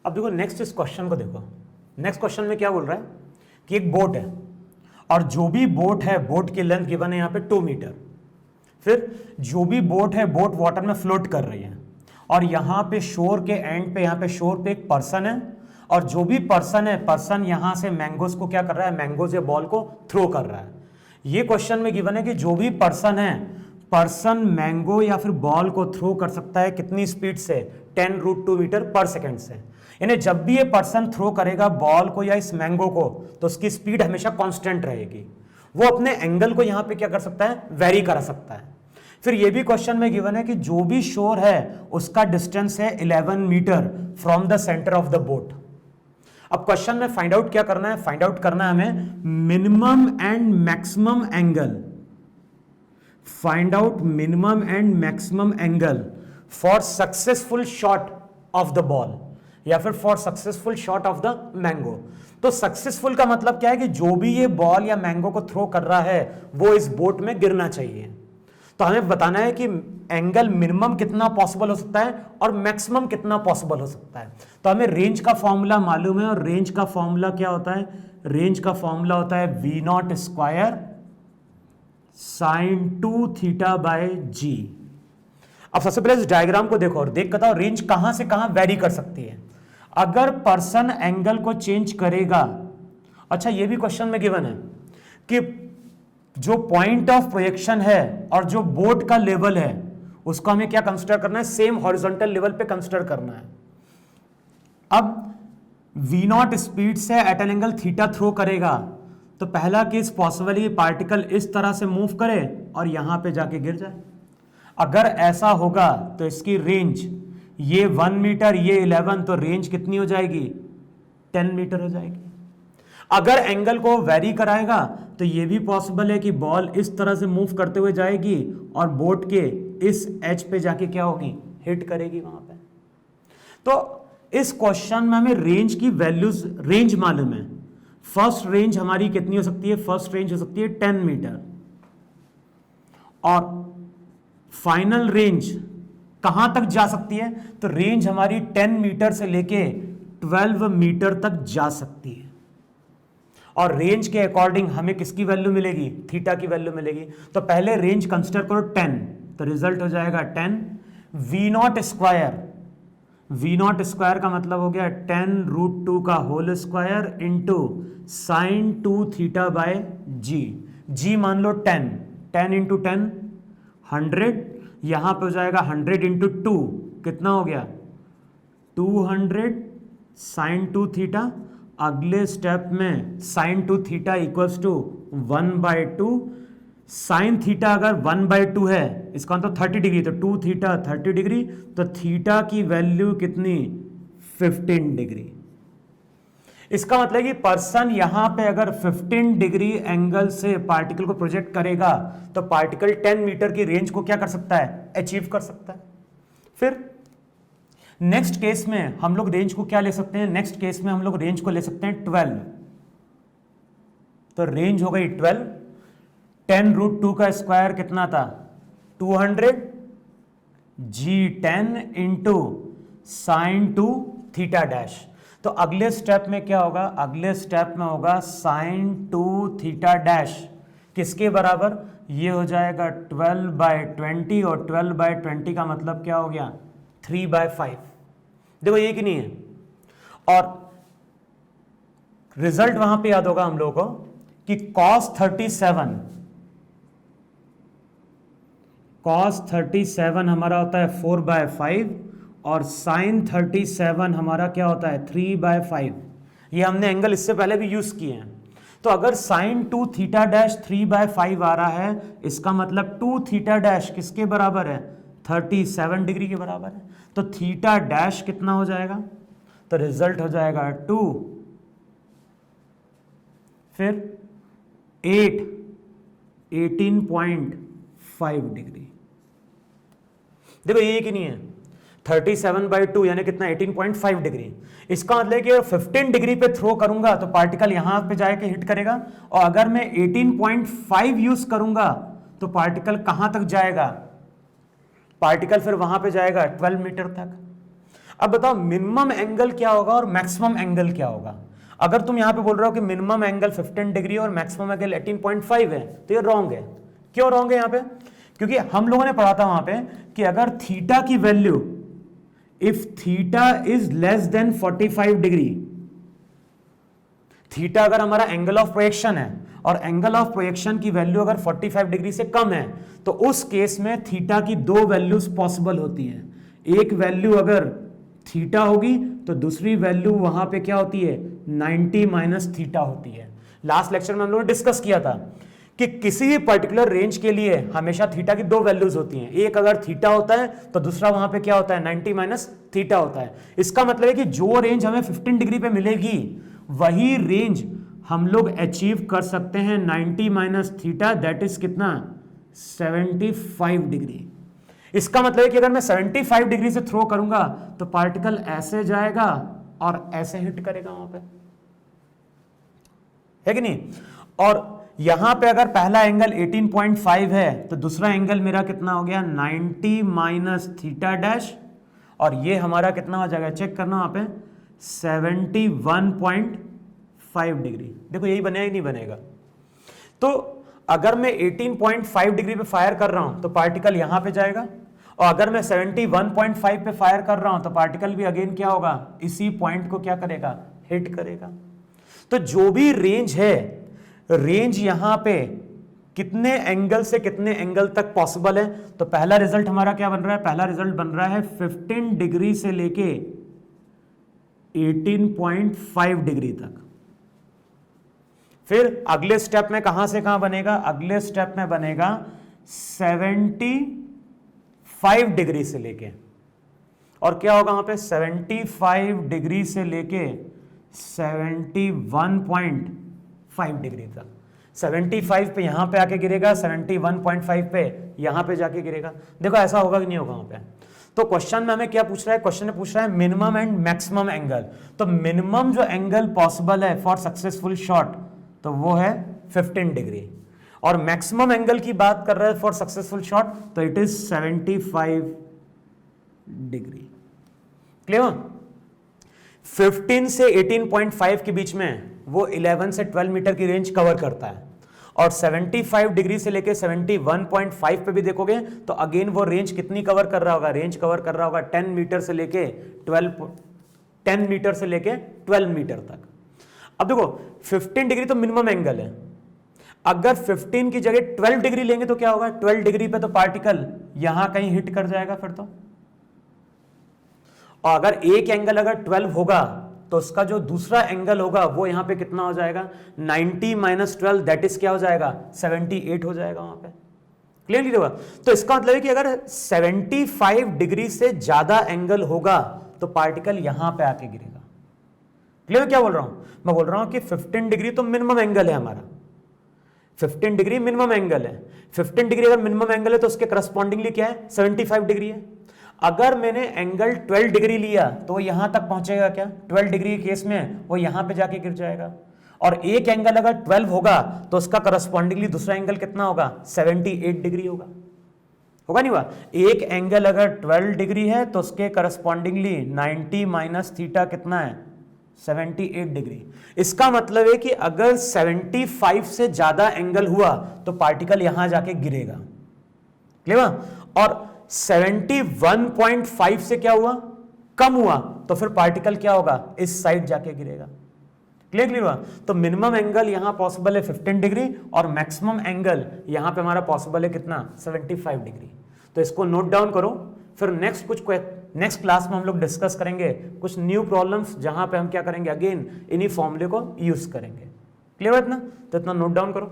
अब देखो नेक्स्ट इस क्वेश्चन को देखो। नेक्स्ट क्वेश्चन में क्या बोल रहा है कि एक बोट है और जो भी बोट है, बोट की लेंथ गिवन है यहाँ पे 2 मीटर। फिर जो भी बोट है, बोट वाटर में फ्लोट कर रही है और यहाँ पे शोर के एंड पे, यहाँ पे शोर पे एक पर्सन है और जो भी पर्सन है, पर्सन यहाँ से मैंगोज को क्या कर रहा है, मैंगोज या बॉल को थ्रो कर रहा है। ये क्वेश्चन में गिवन है कि जो भी पर्सन है, पर्सन मैंगो या फिर बॉल को थ्रो कर सकता है कितनी स्पीड से, 10√2 मीटर पर सेकेंड से। यानी जब भी ये पर्सन थ्रो करेगा बॉल को या इस मैंगो को तो उसकी स्पीड हमेशा कांस्टेंट रहेगी। वो अपने एंगल को यहां पे क्या कर सकता है, वेरी करा सकता है। फिर ये भी क्वेश्चन में गिवन है कि जो भी शोर है उसका डिस्टेंस है 11 metre from the centre of the boat. अब क्वेश्चन में फाइंड आउट क्या करना है, फाइंड आउट करना है हमें minimum and maximum angle, find out minimum and maximum angle for successful shot of the ball या फिर for successful shot of the mango. तो सक्सेसफुल का मतलब क्या है कि जो भी ये बॉल या मैंगो को थ्रो कर रहा है वो इस बोट में गिरना चाहिए। तो हमें बताना है कि एंगल मिनिमम कितना पॉसिबल हो सकता है और मैक्सिमम कितना पॉसिबल हो सकता है। तो हमें रेंज का फॉर्मूला मालूम है और रेंज का फॉर्मूला क्या होता है, रेंज का फॉर्मूला होता है V0 square sin 2 theta by g. अब सबसे पहले इस डायग्राम को देखो और देख कर बताओ रेंज कहां से कहां वेरी कर सकती है अगर पर्सन एंगल को चेंज करेगा। अच्छा ये भी क्वेश्चन में गिवन है कि जो पॉइंट ऑफ प्रोजेक्शन है और जो बोट का लेवल है उसको हमें क्या कंसीडर करना है, सेम हॉरिजॉन्टल लेवल पे कंसीडर करना है। अब V0 स्पीड से at an angle theta throw करेगा तो पहला केस पॉसिबल है पार्टिकल इस तरह से मूव करे और यहां पे जाके गिर जाए। अगर ऐसा होगा तो इसकी रेंज ये 1 मीटर, ये 11, तो रेंज कितनी हो जाएगी, 10 मीटर हो जाएगी। अगर एंगल को वेरी कराएगा तो ये भी पॉसिबल है कि बॉल इस तरह से मूव करते हुए जाएगी और बोट के इस एज पे जाके क्या होगी, हिट करेगी वहां पे। तो इस क्वेश्चन में हमें रेंज की वैल्यूज, रेंज मालूम है। फर्स्ट रेंज हमारी कितनी हो सकती है, फर्स्ट रेंज हो सकती है 10 मीटर और फाइनल रेंज कहां तक जा सकती है, तो रेंज हमारी 10 मीटर से लेके 12 मीटर तक जा सकती है। और रेंज के अकॉर्डिंग हमें किसकी वैल्यू मिलेगी, थीटा की वैल्यू मिलेगी। तो पहले रेंज कंसीडर करो 10, तो रिजल्ट हो जाएगा 10 V0 स्क्वायर। V0 स्क्वायर का मतलब हो गया 10√2 का whole square into sine 2 theta by g. G मान लो 10, 10 इंटू 10 100, यहां पे हो जाएगा 100 इंटू 2 कितना हो गया 200 साइन 2 थीटा। अगले स्टेप में sine 2 theta equals to 1/2। Sine theta अगर 1/2 है इसका मतलब 30 डिग्री, तो 2 थीटा 30 डिग्री, तो थीटा की वैल्यू कितनी 15 डिग्री। इसका मतलब कि पर्सन यहां पे अगर 15 डिग्री एंगल से पार्टिकल को प्रोजेक्ट करेगा तो पार्टिकल 10 मीटर की रेंज को क्या कर सकता है, अचीव कर सकता है। फिर नेक्स्ट केस में हम लोग रेंज को क्या ले सकते हैं, नेक्स्ट केस में हम लोग रेंज को ले सकते हैं 12। तो रेंज हो गई 12, 10√2 का स्क्वायर कितना था 200, G10 into sine 2 theta dash. तो अगले स्टेप में क्या होगा, अगले स्टेप में होगा साइन 2 थीटा डैश किसके बराबर, ये हो जाएगा 12/20 और 12/20 का मतलब क्या हो गया 3/5। देखो ये कि नहीं है। और रिजल्ट वहां पे याद होगा हम लोगों को कि cos 37 हमारा होता है 4/5 और sin 37 हमारा क्या होता है 3/5। ये हमने एंगल इससे पहले भी यूज किए हैं। तो अगर sin 2 थीटा डैश 3/5 आ रहा है इसका मतलब 2 थीटा डैश किसके बराबर है 37 डिग्री के बराबर है। तो थीटा डैश कितना हो जाएगा, तो रिजल्ट हो जाएगा 2, फिर 18.5 डिग्री। देखो ये कि नहीं है 37/2 यानी कितना 18.5 डिग्री। इसका मतलब कि 15 डिग्री पे थ्रो करूंगा तो पार्टिकल यहां पे जाके हिट करेगा और अगर मैं 18.5 यूज करूंगा तो पार्टिकल कहां तक जाएगा, पार्टिकल फिर वहां पे जाएगा 12 मीटर तक। अब बताओ मिनिमम एंगल क्या होगा और मैक्सिमम एंगल क्या होगा। अगर तुम यहां पे बोल रहे हो कि मिनिमम एंगल 15 डिग्री और मैक्सिमम एंगल 18.5 है तो ये रॉन्ग है। क्यों रॉन्ग है यहां पे? क्योंकि हम लोगों ने पढ़ा था वहां पे कि अगर थीटा की value, if theta is less than 45 degree, theta अगर हमारा एंगल ऑफ प्रोजेक्शन है और एंगल ऑफ प्रोजेक्शन की वैल्यू अगर 45 डिग्री से कम है तो उस केस में थीटा की दो वैल्यूज पॉसिबल होती हैं। एक वैल्यू अगर थीटा होगी तो दूसरी वैल्यू वहां पे क्या होती है, 90 माइनस थीटा होती है। लास्ट लेक्चर में हम लोगों ने डिस्कस किया था कि किसी भी पर्टिकुलर रेंज के लिए हमेशा थीटा की दो वैल्यूज होती हैं, एक अगर थीटा होता है तो दूसरा वहां पे क्या होता है, 90 माइनस थीटा होता है। इसका मतलब है कि जो रेंज हमें 15 डिग्री पे मिलेगी वही रेंज हम लोग अचीव कर सकते हैं 90 माइनस थीटा, दैट इज कितना, 75 डिग्री। इसका मतलब है कि अगर मैं 75 डिग्री से थ्रो करूंगा तो पार्टिकल ऐसे जाएगा और ऐसे हिट करेगा वहां पे, है कि नहीं। और यहां पे अगर पहला एंगल 18.5 है तो दूसरा एंगल मेरा कितना हो गया, 90 माइनस थीटा डैश, और ये हमारा कितना हो जाएगा, चेक करना वहां पे, 71.5 डिग्री। देखो यही बनेगा, नहीं बनेगा। तो अगर मैं 18.5 डिग्री पे फायर कर रहा हूं तो पार्टिकल यहां पे जाएगा, और अगर मैं 71.5 पे फायर कर रहा हूं तो पार्टिकल भी अगेन क्या होगा, इसी पॉइंट को क्या करेगा, हिट करेगा। तो जो भी रेंज है, रेंज यहां पे कितने एंगल से कितने एंगल तक पॉसिबल है, तो पहला रिजल्ट हमारा क्या बन रहा है, पहला रिजल्ट बन रहा है 15 डिग्री से लेके 18.5 डिग्री तक। फिर अगले स्टेप में कहां से कहां बनेगा, अगले स्टेप में बनेगा 75 डिग्री से लेके, और क्या होगा वहां पे, 75 डिग्री से लेके 71.5 डिग्री तक। 75 पे यहां पे आके गिरेगा, 71.5 पे यहां पे जाके गिरेगा। देखो ऐसा होगा कि नहीं होगा वहां पे। तो क्वेश्चन में हमें क्या पूछ रहा है, क्वेश्चन में पूछ रहा है मिनिमम एंड मैक्सिमम एंगल। तो मिनिमम जो एंगल पॉसिबल है फॉर सक्सेसफुल शॉट तो वो है 15 डिग्री, और मैक्सिमम एंगल की बात कर रहे हैं फॉर सक्सेसफुल शॉट तो इट इज 75 डिग्री। क्लियर? 15 से 18.5 के बीच में वो 11 से 12 मीटर की रेंज कवर करता है, और 75 डिग्री से लेके 71.5 पे भी देखोगे तो अगेन वो रेंज कितनी कवर कर रहा होगा, रेंज कवर कर रहा होगा 10 मीटर से लेके 12 मीटर तक। अब देखो 15 डिग्री तो मिनिमम एंगल है, अगर 15 की जगह 12 डिग्री लेंगे तो क्या होगा, 12 डिग्री पे तो पार्टिकल यहां कहीं हिट कर जाएगा फिर तो। और अगर एक एंगल अगर 12 होगा तो उसका जो दूसरा एंगल होगा वो यहां पे कितना हो जाएगा, 90 माइनस 12, दैट इज क्या हो जाएगा, 78 हो जाएगा वहां पे। क्लियरली देखो, तो इसका मतलब है कि अगर 75 डिग्री से ज्यादा एंगल होगा तो पार्टिकल यहां पे आके गिरेगा। क्लियर क्या बोल रहा हूं, मैं बोल रहा हूं कि 15 डिग्री तो मिनिमम एंगल है हमारा, 15 डिग्री मिनिमम एंगल है। 15 डिग्री अगर मिनिमम एंगल है तो उसके करस्पॉन्डिंगली क्या है, 75 डिग्री है। अगर मैंने एंगल 12 डिग्री लिया तो वो यहां तक पहुंचेगा क्या, 12 डिग्री के केस में वो यहां पे जाके गिर जाएगा। और एक एंगल अगर 12 होगा तो उसका करस्पॉन्डिंगली दूसरा एंगल कितना होगा, 78 डिग्री होगा, होगा नहीं हुआ। एक एंगल अगर 12 डिग्री है तो उसके करस्पॉन्डिंगली 90 माइनस थीटा कितना है, 78 डिग्री। इसका मतलब है कि अगर 75 से ज्यादा एंगल हुआ तो पार्टिकल यहां जाके गिरेगा। क्लियर? और 71.5 से क्या हुआ, कम हुआ तो फिर पार्टिकल क्या होगा, इस साइड जाके गिरेगा। क्लियर हुआ? तो मिनिमम एंगल यहां पॉसिबल है 15 डिग्री, और मैक्सिमम एंगल यहां पे हमारा पॉसिबल है कितना, 75 डिग्री। तो इसको नोट डाउन करो, फिर नेक्स्ट क्लास में हम लोग डिस्कस करेंगे कुछ न्यू प्रॉब्लम्स जहां पे हम क्या करेंगे, अगेन इन्हीं फॉर्मूले को यूज करेंगे। क्लियर है इतना? तो इतना नोट डाउन करो।